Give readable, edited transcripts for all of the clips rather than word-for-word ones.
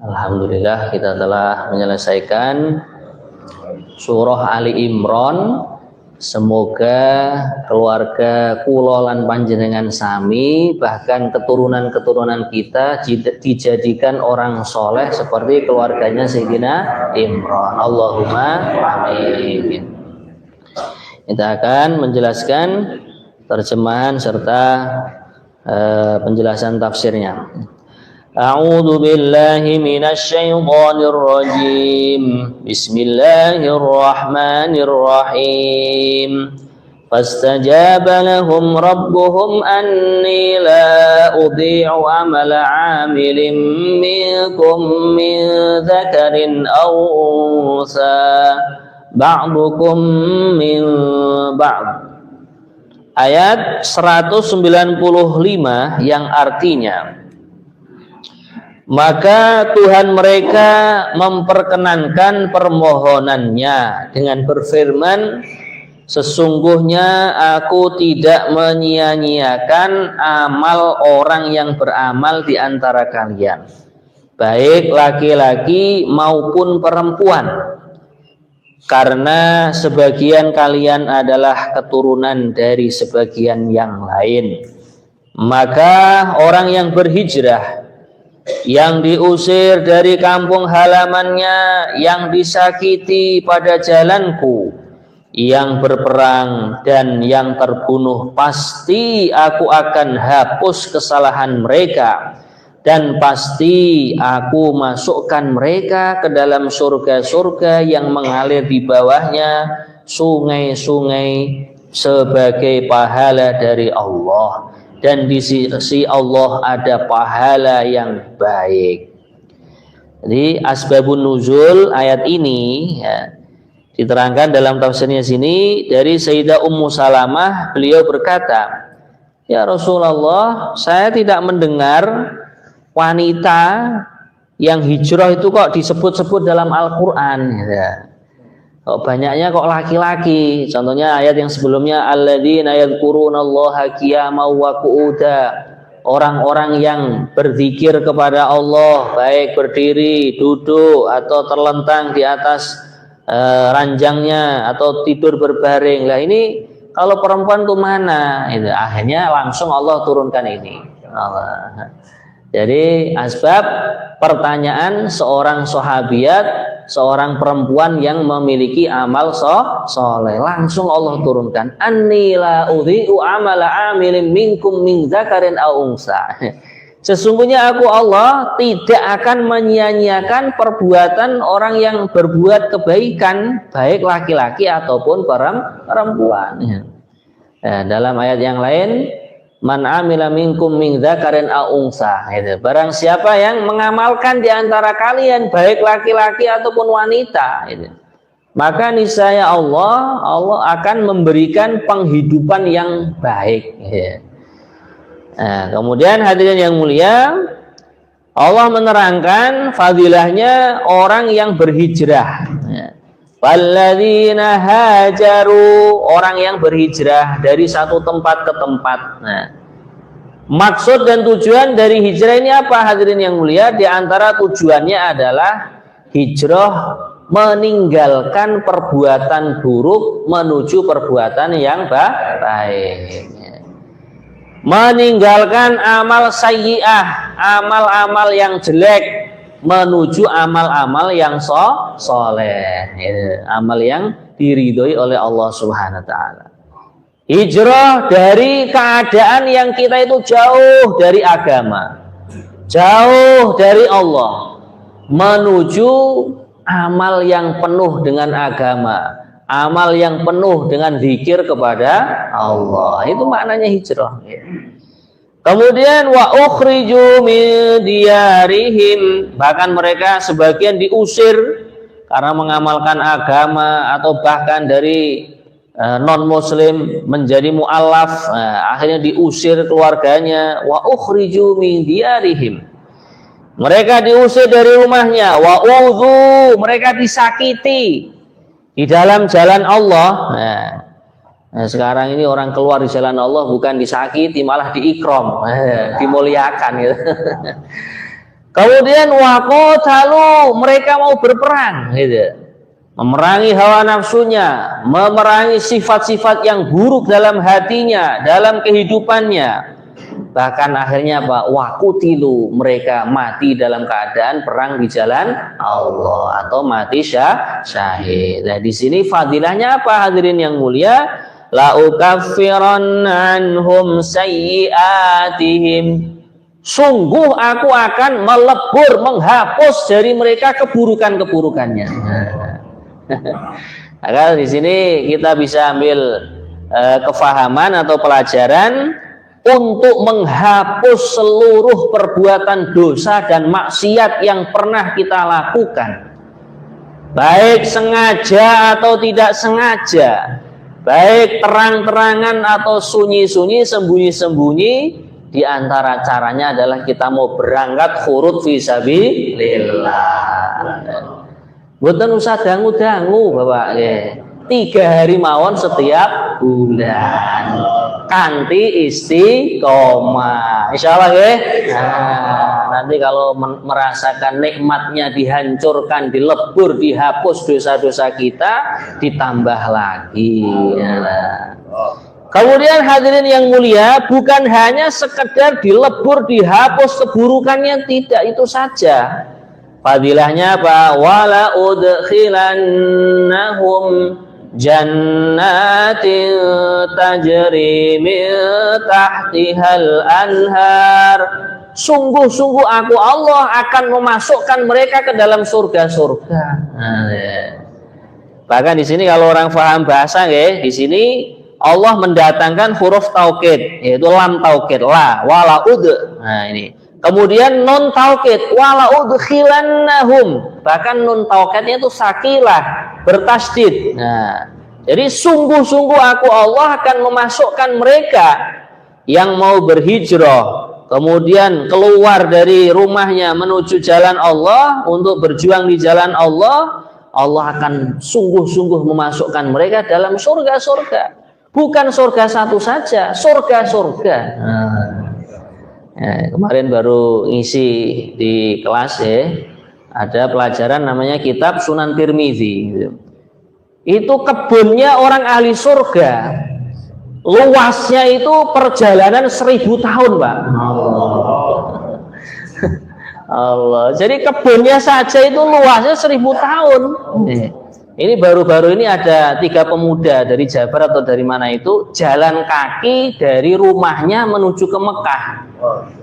Alhamdulillah kita telah menyelesaikan surah Ali Imran. Semoga keluarga kula lan panjenengan sami, bahkan keturunan-keturunan kita dijadikan orang soleh seperti keluarganya Sayyidina Imran. Allahumma amin. Kita akan menjelaskan terjemahan serta penjelasan tafsirnya. A'udzu billahi minasy syaithanir rajim. Bismillahirrahmanirrahim. Fastajaba lahum rabbuhum anni la udhi'u amala 'amilin minkum min dzakarin aw unsa ba'dukum min ba'd. Ayat 195 yang artinya, maka Tuhan mereka memperkenankan permohonannya dengan berfirman, sesungguhnya aku tidak menyia-nyiakan amal orang yang beramal di antara kalian, baik laki-laki maupun perempuan, karena sebagian kalian adalah keturunan dari sebagian yang lain. Maka orang yang berhijrah, yang diusir dari kampung halamannya, yang disakiti pada jalanku, yang berperang dan yang terbunuh, pasti aku akan hapus kesalahan mereka, dan pasti aku masukkan mereka ke dalam surga-surga yang mengalir di bawahnya sungai-sungai sebagai pahala dari Allah. Dan di sisi Allah ada pahala yang baik. Jadi asbabun nuzul ayat ini ya, diterangkan dalam tafsirnya sini dari Sayyidah Ummu Salamah. Beliau berkata, ya Rasulullah, saya tidak mendengar wanita yang hijrah itu kok disebut-sebut dalam Al-Quran ya. Kok banyaknya kok laki-laki. Contohnya ayat yang sebelumnya, alladzina yadhkurunallaha qiyaman wa qu'uda, orang-orang yang berzikir kepada Allah baik berdiri, duduk atau terlentang di atas ranjangnya atau tidur berbaring. Lah ini kalau perempuan tuh mana? Itu akhirnya langsung Allah turunkan ini. Allah. Jadi asbab pertanyaan seorang sahabiat, seorang perempuan yang memiliki amal soleh, langsung Allah turunkan, anni la udhi'u amala amilin minkum min dzakarin aw unsa. Sesungguhnya aku Allah tidak akan menyia-nyiakan perbuatan orang yang berbuat kebaikan, baik laki-laki ataupun perempuan. Nah, dalam ayat yang lain, man amila minkum min dzakarin aw unsa, barang siapa yang mengamalkan di antara kalian baik laki-laki ataupun wanita, maka niscaya Allah akan memberikan penghidupan yang baik. Nah, kemudian hadirin yang mulia, Allah menerangkan fadilahnya orang yang berhijrah. Walladzina hajaru, orang yang berhijrah dari satu tempat ke tempat. Nah, maksud dan tujuan dari hijrah ini apa hadirin yang mulia? Di antara tujuannya adalah hijrah meninggalkan perbuatan buruk menuju perbuatan yang baik. Meninggalkan amal sayyi'ah, amal-amal yang jelek, menuju amal-amal yang soleh, amal yang diridhoi oleh Allah Subhanahu wa taala. Hijrah dari keadaan yang kita itu jauh dari agama, jauh dari Allah, menuju amal yang penuh dengan agama, amal yang penuh dengan zikir kepada Allah. Itu maknanya hijrah. Kemudian wa ukhriju min diyarihim, bahkan mereka sebagian diusir karena mengamalkan agama atau bahkan dari non muslim menjadi mu'allaf, akhirnya diusir keluarganya. Wa ukhriju min diyarihim, mereka diusir dari rumahnya. Wa udzu, mereka disakiti di dalam jalan Allah. Nah, sekarang ini orang keluar di jalan Allah bukan disakiti, malah diikram, dimuliakan gitu. Kemudian waqatalu, mereka mau berperang gitu. Memerangi hawa nafsunya, memerangi sifat-sifat yang buruk dalam hatinya, dalam kehidupannya. Bahkan akhirnya apa? Waqutilu, mereka mati dalam keadaan perang di jalan Allah atau mati syahid. Nah, di sini fadilahnya apa hadirin yang mulia? La ukaffiranna anhum sayyi'atihim. Sungguh aku akan melebur, menghapus dari mereka keburukan-keburukannya. Agar di sini kita bisa ambil kefahaman atau pelajaran untuk menghapus seluruh perbuatan dosa dan maksiat yang pernah kita lakukan, baik sengaja atau tidak sengaja, baik terang-terangan atau sunyi-sunyi, sembunyi-sembunyi. Di antara caranya adalah kita mau berangkat khurud fi sabilillah. Mboten usah dangu-dangu Bapak nggih. 3 hari mawon setiap bulan. Kanthi istiqomah. Insyaallah nggih. Nah, nanti kalau merasakan nikmatnya dihancurkan, dilebur, dihapus dosa-dosa kita, ditambah lagi. Nah. Kemudian hadirin yang mulia, bukan hanya sekedar dilebur, dihapus keburukannya, tidak itu saja. Fadilahnya apa? Wala udkhilannahum jannatin tajri min tahtihal anhar. Sungguh-sungguh aku Allah akan memasukkan mereka ke dalam surga-surga. Bahkan di sini kalau orang paham bahasa nggih, di sini Allah mendatangkan huruf taukid, yaitu lam taukid, la wala ud. Nah ini. Kemudian nun taukid, wala udkhilannahum. Bahkan nun taukidnya itu sakilah, bertasdid. Nah, jadi sungguh-sungguh aku Allah akan memasukkan mereka yang mau berhijrah, kemudian keluar dari rumahnya menuju jalan Allah untuk berjuang di jalan Allah. Allah akan sungguh-sungguh memasukkan mereka dalam surga-surga. Bukan surga satu saja, surga-surga. Kemarin baru ngisi di kelas ya, ada pelajaran namanya kitab Sunan Tirmizi. Itu kebunnya orang ahli surga. Luasnya itu perjalanan 1000 tahun, Pak. Allah. Jadi kebunnya saja itu luasnya 1000 tahun. Ini baru-baru ini ada 3 pemuda dari Jabar atau dari mana itu jalan kaki dari rumahnya menuju ke Mekah.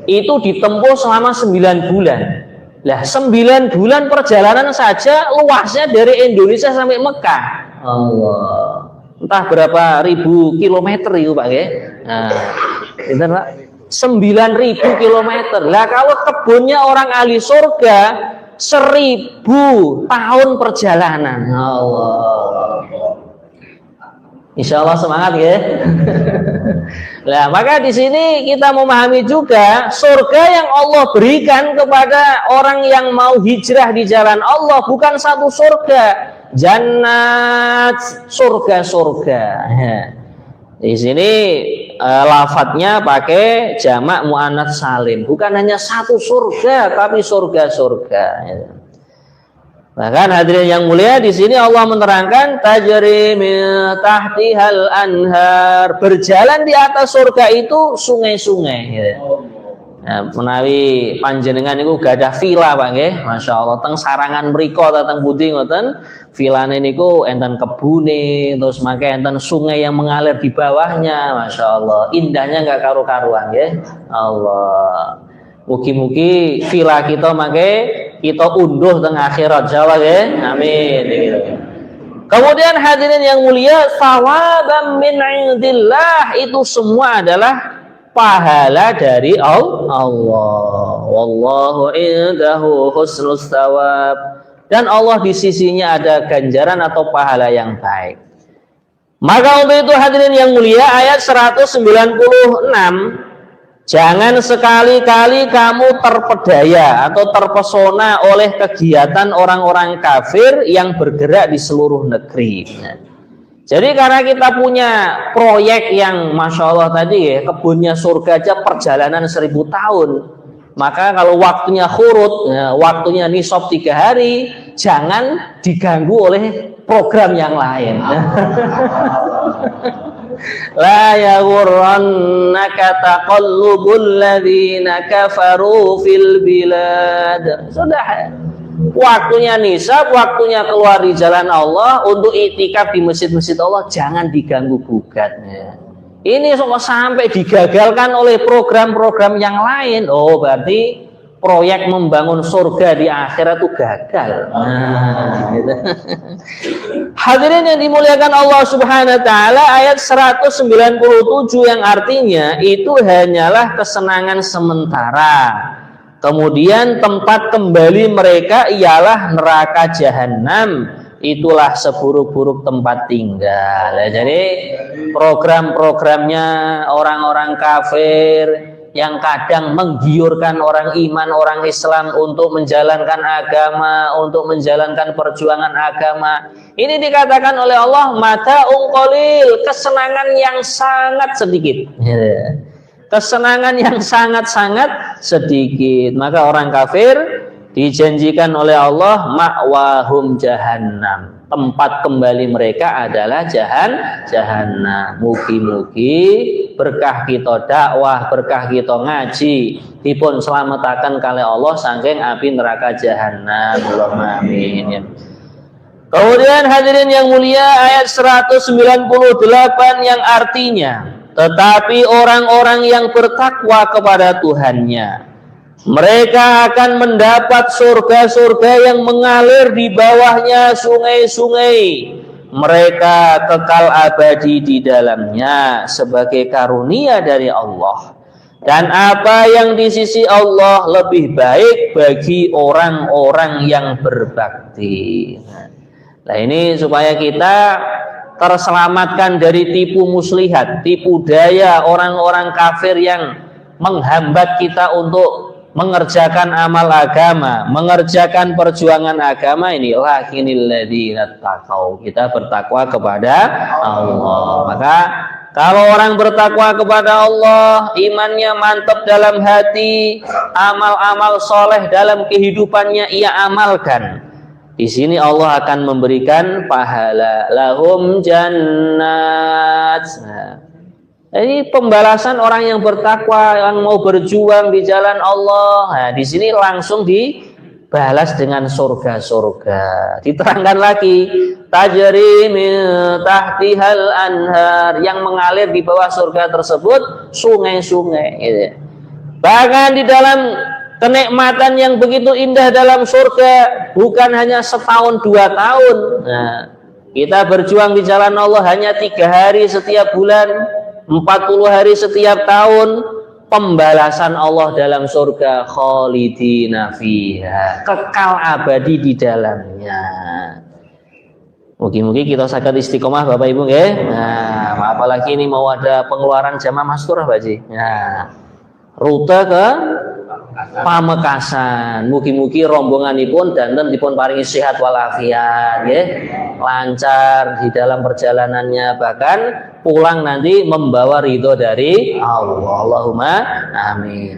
Itu ditempuh selama 9 bulan. Lah 9 bulan perjalanan saja luasnya dari Indonesia sampai Mekah. Allah. Entah berapa ribu kilometer itu Pak ya. Nah, benar Pak. 9.000 kilometer. Lah kalau kebunnya orang ahli surga 1000 tahun perjalanan. Allah. Insya Allah semangat ya. Nah, maka di sini kita memahami juga surga yang Allah berikan kepada orang yang mau hijrah di jalan Allah bukan satu surga, jannat, surga-surga. Di sini lafadznya pakai jamak muannats salim, bukan hanya satu surga tapi surga-surga. Bahkan hadirin yang mulia, di sini Allah menerangkan tajri min tahtihal anhar, berjalan di atas surga itu sungai-sungai. Nah, menawi panjenengan itu gadah villa Pak nggih, masyaallah teng sarangan mriko ta teng pundi ngoten, vilane niku enten kebune, terus mangke enten sungai yang mengalir di bawahnya, masyaallah indahnya enggak karu-karuan nggih. Allah. Mugi-mugi villa kita mangke kita unduh teng akhirat insyaallah nggih. Amin. Kemudian hadirin yang mulia, sawaban min indillah, itu semua adalah pahala dari Allah. Wallahu indahu husnus tsawab. Dan Allah di sisinya ada ganjaran atau pahala yang baik. Maka untuk itu hadirin yang mulia, ayat 196, jangan sekali-kali kamu terpedaya atau terpesona oleh kegiatan orang-orang kafir yang bergerak di seluruh negeri. Jadi karena kita punya proyek yang Masya Allah tadi ya, kebunnya surga aja perjalanan 1000 tahun. Maka kalau waktunya khurut, waktunya nisab 3 hari, jangan diganggu oleh program yang lain. La yaghurrannaka taqallubul ladzina kafaru fil bilad. Sudah, waktunya nisab, waktunya keluar di jalan Allah untuk itikaf di masjid-masjid Allah, jangan diganggu gugat. Ini sampai digagalkan oleh program-program yang lain. Oh, berarti proyek membangun surga di akhirat itu gagal. Gitu. Hadirin yang dimuliakan Allah Subhanahu wa taala, ayat 197 yang artinya itu hanyalah kesenangan sementara. Kemudian tempat kembali mereka ialah neraka jahanam. Itulah seburuk-buruk tempat tinggal. Jadi program-programnya orang-orang kafir yang kadang menggiurkan orang iman, orang Islam untuk menjalankan agama, untuk menjalankan perjuangan agama. Ini dikatakan oleh Allah mata'un qalil, kesenangan yang sangat sedikit. Kesenangan yang sangat-sangat sedikit. Maka orang kafir dijanjikan oleh Allah ma'wahum jahannam, tempat kembali mereka adalah jahannam. Mugi-mugi berkah kita dakwah, berkah kita ngaji dipun selamataken kali Allah saking api neraka jahannam. Allahumma amin. Kemudian hadirin yang mulia, ayat 198 yang artinya, tetapi orang-orang yang bertakwa kepada Tuhannya, mereka akan mendapat surga-surga yang mengalir di bawahnya sungai-sungai. Mereka kekal abadi di dalamnya sebagai karunia dari Allah. Dan apa yang di sisi Allah lebih baik bagi orang-orang yang berbakti. Nah, ini supaya kita terselamatkan dari tipu muslihat, tipu daya orang-orang kafir yang menghambat kita untuk mengerjakan amal agama, mengerjakan perjuangan agama ini. Lakinil ladzina taqau, kita bertakwa kepada Allah. Maka kalau orang bertakwa kepada Allah, imannya mantap dalam hati, amal-amal soleh dalam kehidupannya ia amalkan, di sini Allah akan memberikan pahala. Lahum jannat. Ini pembalasan orang yang bertakwa, yang mau berjuang di jalan Allah. Nah, di sini langsung dibalas dengan surga-surga. Diterangkan lagi, tajri min tahtihal anhar, yang mengalir di bawah surga tersebut sungai-sungai. Gitu. Bahkan di dalam kenikmatan yang begitu indah dalam surga, bukan hanya setahun 2 tahun. Nah, kita berjuang di jalan Allah hanya 3 hari setiap bulan, 40 hari setiap tahun, pembalasan Allah dalam surga khalidina fiha, kekal abadi di dalamnya. Mugi-mugi kita saged istiqomah Bapak Ibu nggih. Nah, apalagi ini mau ada pengeluaran jamaah masturah Pak Ji. Nah, rute ke Pamekasan. Mugi-mugi rombonganipun danten dipun paringi sehat walafiat nggih. Lancar di dalam perjalanannya, bahkan pulang nanti membawa ridho dari Allah. Allahumma amin.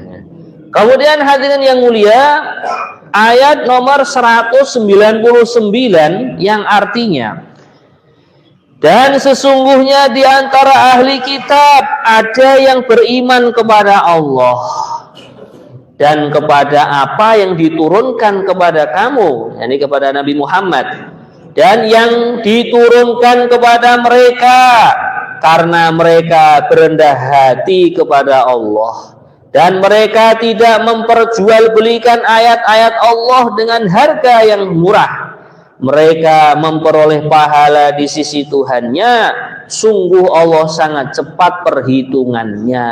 Kemudian hadirin yang mulia, ayat nomor 199 yang artinya, dan sesungguhnya di antara ahli kitab ada yang beriman kepada Allah dan kepada apa yang diturunkan kepada kamu, yakni kepada Nabi Muhammad, dan yang diturunkan kepada mereka, karena mereka berendah hati kepada Allah dan mereka tidak memperjualbelikan ayat-ayat Allah dengan harga yang murah. Mereka memperoleh pahala di sisi Tuhannya, sungguh Allah sangat cepat perhitungannya.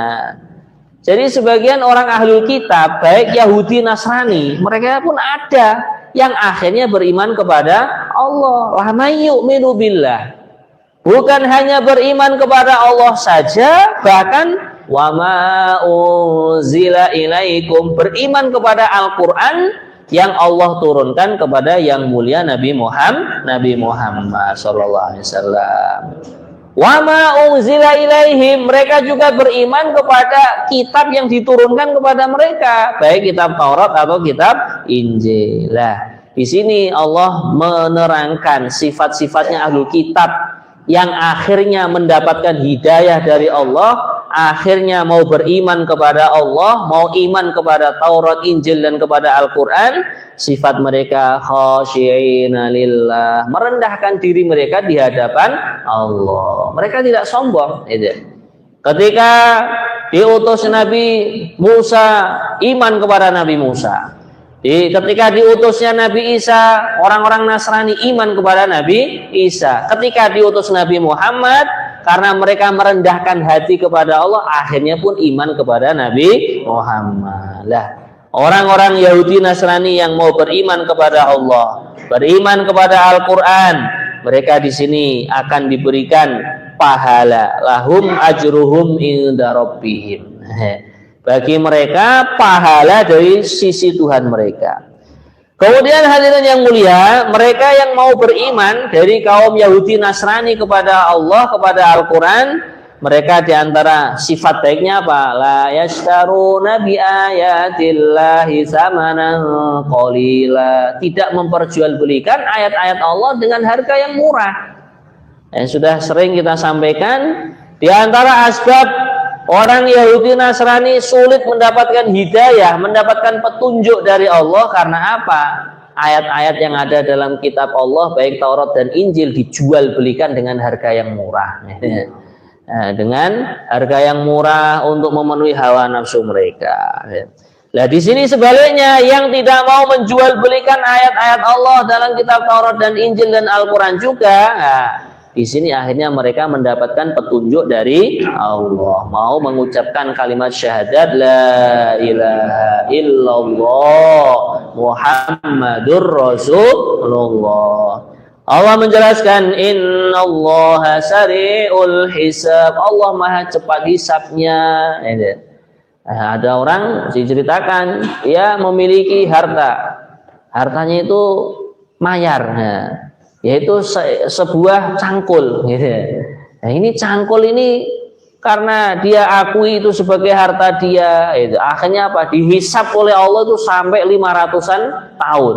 Jadi sebagian orang ahlul kitab, baik Yahudi Nasrani, mereka pun ada yang akhirnya beriman kepada Allah. La may yu'minu billah, bukan hanya beriman kepada Allah saja, bahkan wa ma unzila ilaikum, beriman kepada Al-Qur'an yang Allah turunkan kepada yang mulia Nabi Muhammad sallallahu alaihi wasallam. Wa ma unzila ilaihim, mereka juga beriman kepada kitab yang diturunkan kepada mereka, baik kitab Taurat atau kitab Injil. Lah, di sini Allah menerangkan sifat-sifatnya ahlul kitab yang akhirnya mendapatkan hidayah dari Allah, akhirnya mau beriman kepada Allah, mau iman kepada Taurat, Injil dan kepada Al-Qur'an. Sifat mereka khasyi'ina lillah, merendahkan diri mereka di hadapan Allah. Mereka tidak sombong. Ketika diutus Nabi Musa, iman kepada Nabi Musa. Ketika diutusnya Nabi Isa, orang-orang Nasrani iman kepada Nabi Isa. Ketika diutus Nabi Muhammad, karena mereka merendahkan hati kepada Allah, akhirnya pun iman kepada Nabi Muhammad. Lah, orang-orang Yahudi Nasrani yang mau beriman kepada Allah, beriman kepada Al-Quran, mereka di sini akan diberikan pahala. Lahum ajruhum inda rabbihim. Bagi mereka pahala dari sisi Tuhan mereka. Kemudian hadirin yang mulia, mereka yang mau beriman dari kaum Yahudi Nasrani kepada Allah, kepada Al-Quran, mereka diantara sifat baiknya apa? La yashtaruna bi ayatillahi samanan qalila. Tidak memperjualbelikan ayat-ayat Allah dengan harga yang murah. Yang sudah sering kita sampaikan, diantara asbab orang Yahudi Nasrani sulit mendapatkan hidayah, mendapatkan petunjuk dari Allah karena apa? Ayat-ayat yang ada dalam kitab Allah, baik Taurat dan Injil, dijual belikan dengan harga yang murah. Dengan harga yang murah untuk memenuhi hawa nafsu mereka. Nah, di sini sebaliknya, yang tidak mau menjual belikan ayat-ayat Allah dalam kitab Taurat dan Injil dan Al-Quran juga, nah, di sini akhirnya mereka mendapatkan petunjuk dari Allah, mau mengucapkan kalimat syahadat la ilaha illallah Muhammadur Rasulullah. Allah menjelaskan innallaha sari'ul hisab, Allah maha cepat hisabnya. Ada orang diceritakan dia memiliki hartanya itu mayar, yaitu sebuah cangkul. Nah, ini cangkul ini karena dia akui itu sebagai harta dia, akhirnya apa? Dihisab oleh Allah itu sampai 500-an tahun.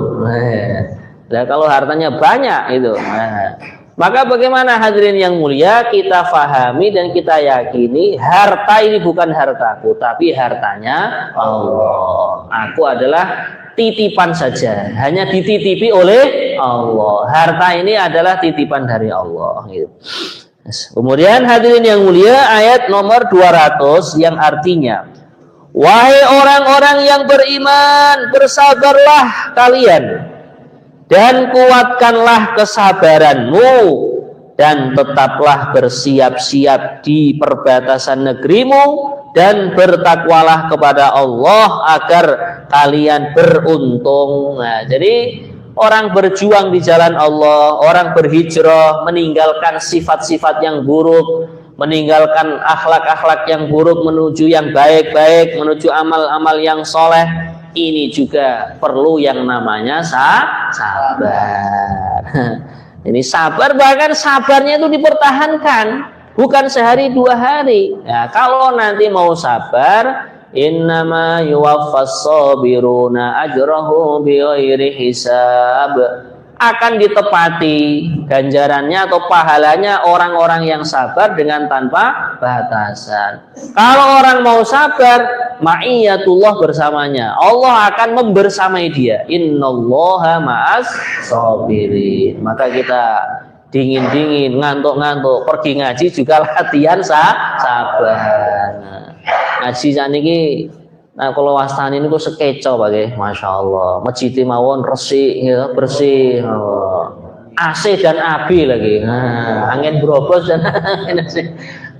Nah, kalau hartanya banyak itu, maka bagaimana hadirin yang mulia, kita fahami dan kita yakini harta ini bukan hartaku, tapi hartanya Allah. Aku adalah titipan saja, hanya dititipi oleh Allah. Harta ini adalah titipan dari Allah. Kemudian hadirin yang mulia, ayat nomor 200 yang artinya, wahai orang-orang yang beriman, bersabarlah kalian dan kuatkanlah kesabaranmu, dan tetaplah bersiap-siap di perbatasan negerimu, dan bertakwalah kepada Allah agar kalian beruntung. Nah, jadi orang berjuang di jalan Allah, orang berhijrah, meninggalkan sifat-sifat yang buruk, meninggalkan akhlak-akhlak yang buruk menuju yang baik-baik, menuju amal-amal yang soleh. Ini juga perlu yang namanya sabar. Ini sabar, bahkan sabarnya itu dipertahankan, bukan sehari 2 hari. Ya, kalau nanti mau sabar, innama yuwaffas sabiruna ajrahum bighairi hisab, akan ditepati ganjarannya atau pahalanya orang-orang yang sabar dengan tanpa batasan. Kalau orang mau sabar, ma'iyatullah bersamanya, Allah akan membersamai dia. Innallaha ma'as sabirin. Maka kita dingin-dingin, ngantuk-ngantuk, pergi ngaji juga latihan sabar. Ngaji saniki, nah kalau wastani ini kok sekeco bagai, masya Allah, masjid mawon resik, ya, bersih, AC dan AB lagi, angin berobos dan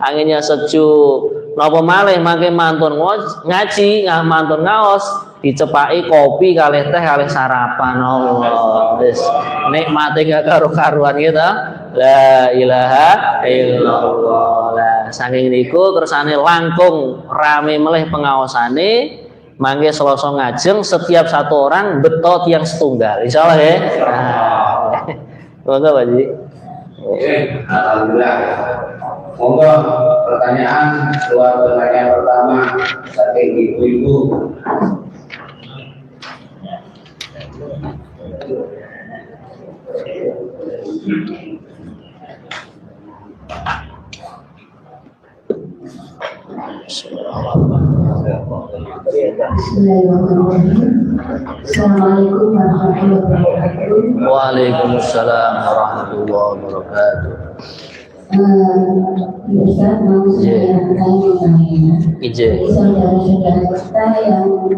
anginnya sejuk. Napa malih mangke mantun ngaji, mantun ngaos, dicepaki kopi kalih teh kalih sarapan. Allah, wis nikmate gak karu-karuan gitu. La ilaha illallah. Lah saking niku kersane langkung rame melih pengaosane, mangke Selasa ngajeng setiap satu orang beto tiang setunggal. Insyaallah ya. Monggo Pak Ji. Alhamdulillah. Monggo pertanyaan keluar pertanyaan pertama dari ibu-ibu. Assalamualaikum warahmatullahi wabarakatuh. Waalaikumsalam warahmatullahi wabarakatuh. Ustaz, mau saya tanya, Ije. saudara-saudara kita yang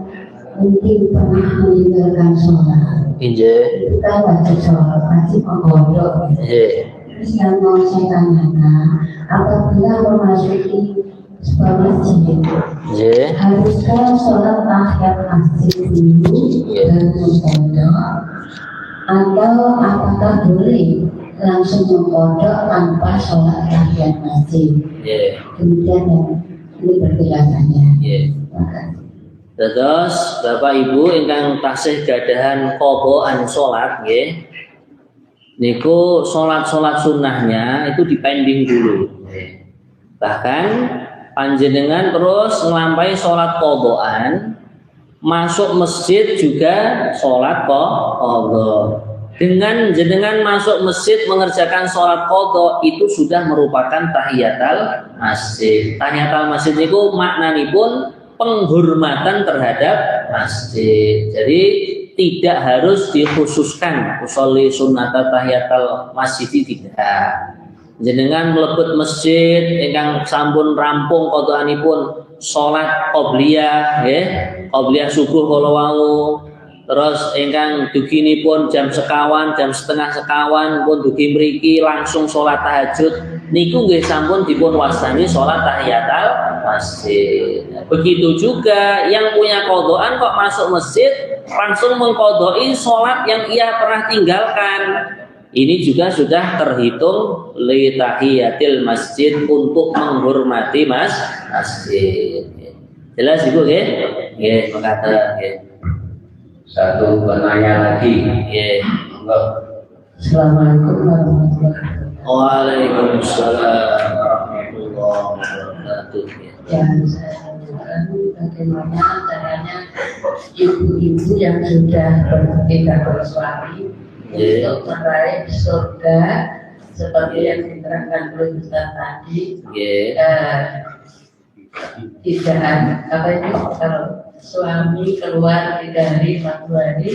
mungkin pernah meninggalkan sholat, Ije. kita wajib sholat, wajib mengkodok. Ije. Terus yang mau saya tanyakan, apabila memasuki sebuah masjid, Ije. haruskah sholat tahiyat masjid dulu dan mengkodok, atau apakah boleh langsung mengkodok tanpa sholat tahiyat masjid? Ije. Demikian yang ini penjelasannya. Ije. Terus Bapak Ibu ingkang tasih gadahan qadhaan salat nggih. Niku salat-salat sunnahnya itu dipending dulu. Bahkan panjenengan terus nglampahi salat qadhaan, masuk masjid juga salat qadha. Dengan jenengan masuk masjid mengerjakan salat qadha itu sudah merupakan tahiyatul masjid. Tahiyatul masjid niku maknanipun penghormatan terhadap masjid. Jadi tidak harus dikhususkan usolli sunnata tahiyatul masjid, tidak. Jenengan mlebet masjid ingkang sampun rampung qadhaanipun salat qobliyah nggih, qobliyah subuh kala wau. Terus ingkang duginipun jam sekawan, jam setengah sekawan pun dugi mriki langsung salat tahajud niku nggih sampun dipun wastani salat tahiyatul masjid. Begitu juga yang punya qadhaan kok masuk masjid langsung mengqadai salat yang ia pernah tinggalkan. Ini juga sudah terhitung li tahiyatil masjid untuk menghormati masjid. Jelas Ibu nggih? Nggih, mekaten nggih. Satu penanya lagi. Nggih. Monggo. Assalamualaikum warahmatullahi wabarakatuh. Waalaikumsalam warahmatullahi wabarakatuh. Yang saya tanyakan, bagaimana caranya ibu-ibu yang sudah tidak bersuami untuk meraih surga seperti yang diterangkan oleh Ustaz tadi. Tidak apa itu, kalau suami keluar 3 hari 4 hari,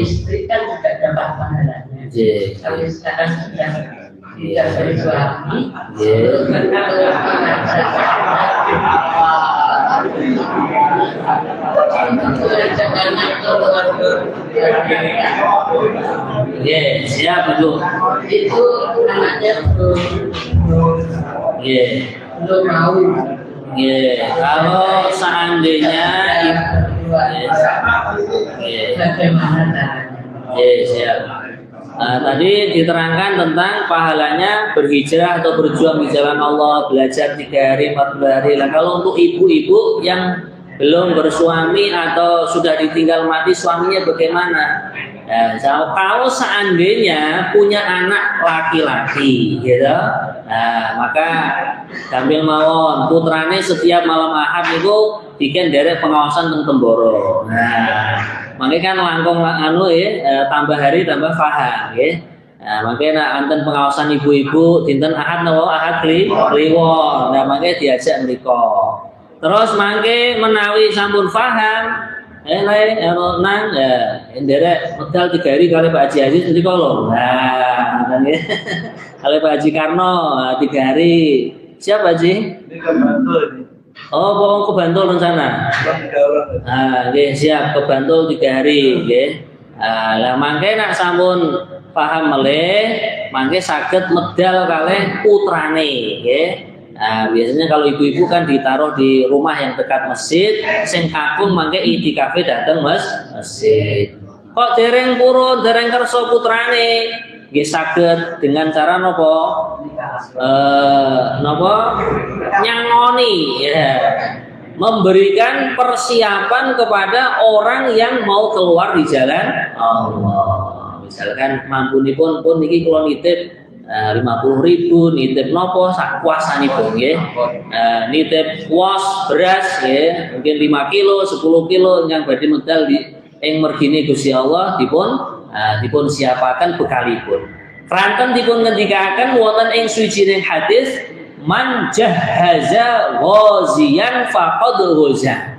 istri kan tidak dapat pahalanya. Kalau sekarang sudah tidak bersuami, terus kalau siap Ibu. itu anaknya belum mau. Kalau seandainya Bagaimana caranya? siap. Nah, tadi diterangkan tentang pahalanya berhijrah atau berjuang di jalan Allah, belajar 3 hari 4 hari. Nah, kalau untuk ibu-ibu yang belum bersuami atau sudah ditinggal mati suaminya bagaimana? Ya, kalau seandainya punya anak laki-laki, gitu, nah, maka sambil mawon putrane setiap malam Ahad itu bikin derek pengawasan teng temboro. Nah, makanya kan langkung tambah hari tambah paham, ya. Nah, makanya anten pengawasan ibu-ibu dinten Ahad nawa Ahad kliwon. Nah, makanya diajak mriko. Terus mangke menawi sampun paham nang derek medal 3 hari kali Pak Haji Aziz nanti kolong. Nah, kan ya. Kali Pak Haji Karno 3 hari. Siapa Haji? Ini kan Bantul ini. Oh, mau ke Bantul rencana. Nggih, siap ke Bantul 3 hari, nggih. Lah mangke nak sampun paham meleh, mangke saged medal kalih putrane, nggih. Nah, biasanya kalau ibu-ibu kan ditaruh di rumah yang dekat masjid, sing kakung mangke itikafe dateng masjid. Kok dereng purun, dereng kersa putrane, nggih saged dengan cara napa? Nyangoni, ya. Memberikan persiapan kepada orang yang mau keluar di jalan Allah. Misalkan mampunipun pun niki kula nitip 50.000 nitip nopo sak kuasanipun nggih. Nitip kuas beras nggih, mungkin 5 kilo, 10 kilo yang badhe medal di ing mergine Gusti Allah dipun siapaken bekalipun. Kranten dipun ngendikaken wonten ing suwijining hadis, man jahaza ghaziyan faqad ghaza.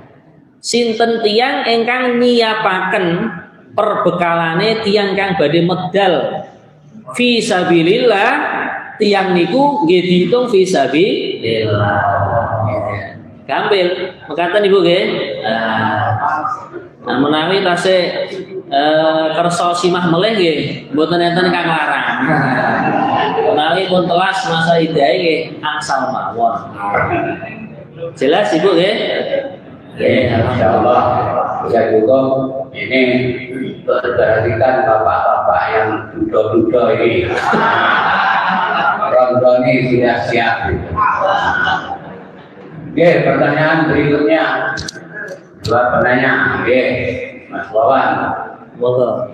Sinten tiyang ingkang nyiapaken perbekalane tiyang kang badhe medal fi sabilillah, tiyang niku nggih diitung fi sabilillah. Gampil, mekaten Ibu nggih. Menawi tasih kersa simah melih nggih, mboten enten kang larang. Menawi pun telas masa idahe nggih angsal mawon. Jelas Ibu nggih? Ya, insyaallah bisa juga ini perhatikan bapak-bapak yang duda-duda ini. Rondo ini sudah siap. Oke, pertanyaan berikutnya. Dua penanya. Oke, Mas Wawan. Monggo.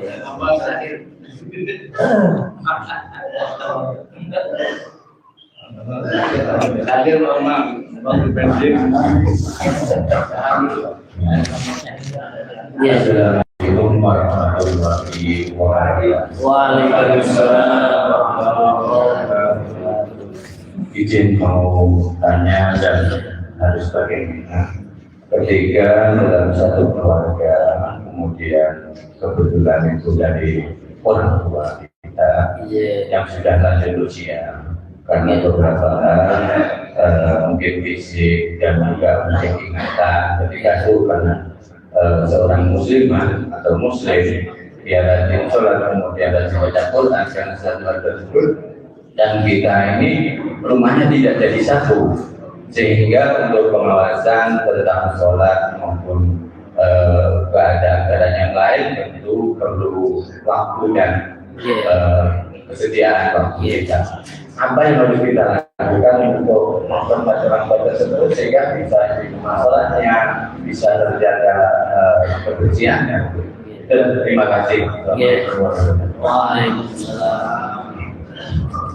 Hadir Bang Ya. Assalamualaikum warahmatullahi wabarakatuh. Waalaikumsalam. Izin mau tanya dan harus bagaimana ketika dalam satu keluarga kemudian kebetulan itu dari orang tua kita yang sudah lanjut usia karena beberapa hal mungkin fisik dan juga mungkin ingatan ketika itu karena seorang muslimah atau muslim dia rajin sholat kemudian rajin baca Quran yang sangat tersebut dan kita ini rumahnya tidak jadi satu sehingga untuk pengawasan tentang sholat maupun keadaan yang lain tentu perlu waktu dan kesediaan waktu kita. Apa yang harus kita lakukan untuk memperbaiki tersebut sehingga bisa masalahnya bisa terjaga kebersihannya. Terima kasih. Waalaikumsalam.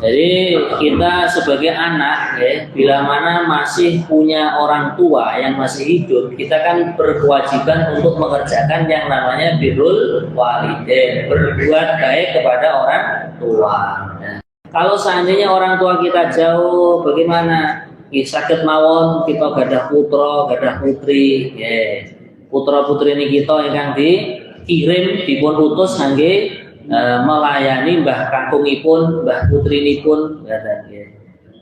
Jadi kita sebagai anak ya, bila mana masih punya orang tua yang masih hidup, kita kan berkewajiban untuk mengerjakan yang namanya birrul walidain, berbuat baik kepada orang tua. Nah, kalau seandainya orang tua kita jauh, bagaimana? Sakit mawon kita gadah putra, gadah putri, ya. Putra putri ini kita yang dikirim dipun utus kangge melayani mbah kakungipun, mbah putrinipun,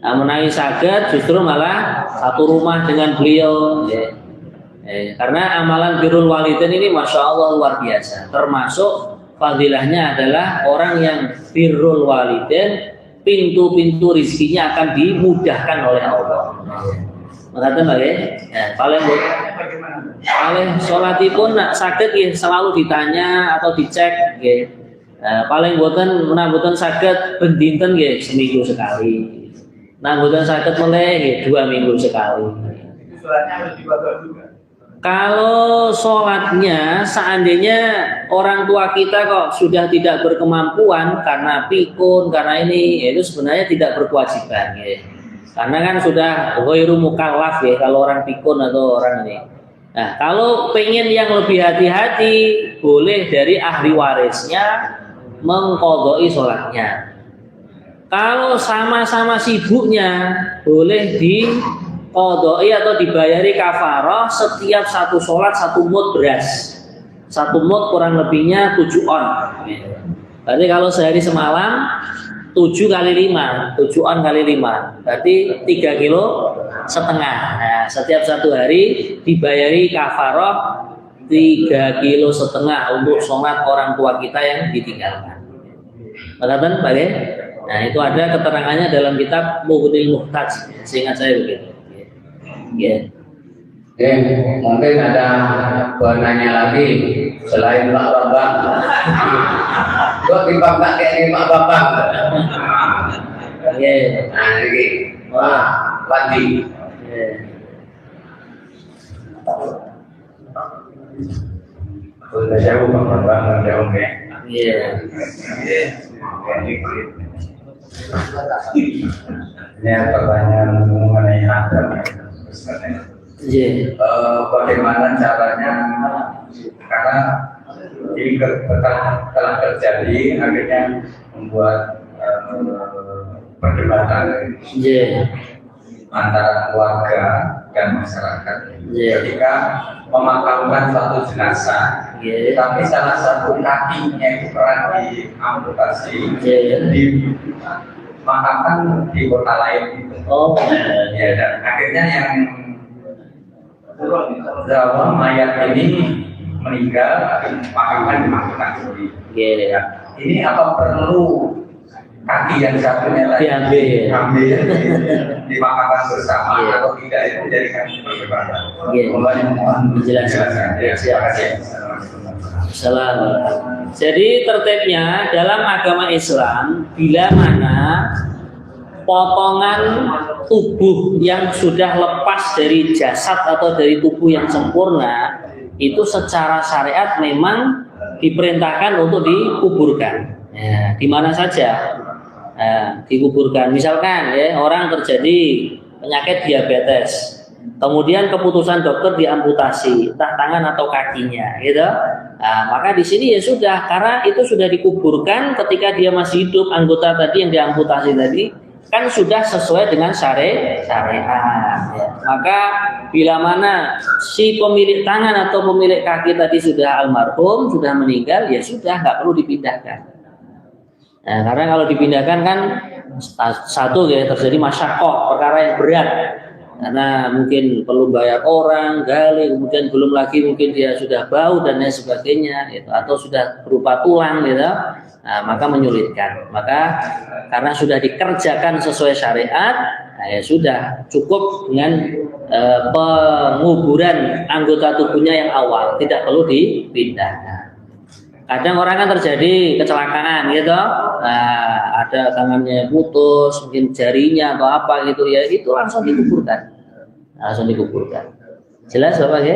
menawi saged justru malah satu rumah dengan beliau, karena amalan birrul walidain ini masya Allah luar biasa. Termasuk fadilahnya adalah orang yang birrul walidain, pintu-pintu rizkinya akan dimudahkan oleh Allah. Mengatakan paling sholatipun saged selalu ditanya atau dicek. Paling boten saged ben dinten nggih seminggu sekali. Nah boten saged meleh 2 minggu sekali. Sholatnya harus dibaca juga. Kalau sholatnya seandainya orang tua kita kok sudah tidak berkemampuan karena pikun, karena ini itu sebenarnya tidak berkewajiban ya. Karena kan sudah ghairu mukallaf ya kalau orang pikun atau orang ini. Nah, kalau pengen yang lebih hati-hati boleh dari ahli warisnya mengqadai sholatnya. Kalau sama-sama sibuknya boleh diqadai atau dibayari kafarah setiap satu sholat 1 mud beras. 1 mud kurang lebihnya 7 on. Berarti kalau sehari semalam 7 kali 5, 7 on kali 5, berarti 3,5 kilo. Nah, setiap 1 hari dibayari kafarah 3,5 kilo untuk sholat orang tua kita yang ditinggalkan. Perhatian Pak ya? Nah itu ada keterangannya dalam kitab Mughnil Muhtaj, seingat saya begitu. Oke, mungkin ada penanya lagi selain Pak Bambang. Kok dibangga kayak Pak Bambang? Nah ini Pak Pandi. Sudah jauh Pak Bambang jauh ya. Ini pertanyaan mengenai Adam. Bagaimana caranya? Karena ini telah terjadi, akhirnya membuat perdebatan antara keluarga dan masyarakat. Ketika memakamkan suatu jenazah, tapi salah satu kakinya itu pernah diamputasi, dimakamkan di kota lain. Ya, dan akhirnya yang mayat ini meninggal, dimakamkan di Magetan sendiri. Ini apa perlu kaki yang satunya lagi diambil dimakamkan bersama atau tidak, itu jadi kami perdebatan. Mohon Menjelaskan. Terima kasih. Salam. Jadi tertibnya dalam agama Islam, bila mana potongan tubuh yang sudah lepas dari jasad atau dari tubuh yang sempurna, itu secara syariat memang diperintahkan untuk dikuburkan. Ya, di mana saja dikuburkan. Misalkan ya, orang terjadi penyakit diabetes, kemudian keputusan dokter diamputasi entah tangan atau kakinya, gitu. Maka di sini ya sudah, karena itu sudah dikuburkan ketika dia masih hidup, anggota tadi yang diamputasi tadi kan sudah sesuai dengan syariat. Ya. Maka bila mana si pemilik tangan atau pemilik kaki tadi sudah almarhum, sudah meninggal, ya sudah, nggak perlu dipindahkan. Nah, karena kalau dipindahkan kan satu ya terjadi masyakoh, perkara yang berat, karena mungkin perlu bayar orang, gali, kemudian belum lagi mungkin dia sudah bau dan lain sebagainya, gitu, atau sudah berupa tulang, gitu. Nah, maka menyulitkan. Maka karena sudah dikerjakan sesuai syariat, nah ya sudah cukup dengan penguburan anggota tubuhnya yang awal, tidak perlu dipindahkan. Kadang orang kan terjadi kecelakaan gitu, nah, ada tangannya putus, mungkin jarinya atau apa gitu ya, itu langsung dikuburkan, Jelas Bapak ya?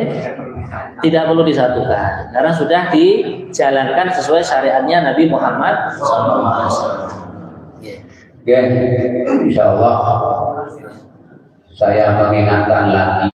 Tidak perlu disatukan, karena sudah dijalankan sesuai syariatnya Nabi Muhammad SAW. Insya Allah saya mengingatkan lagi.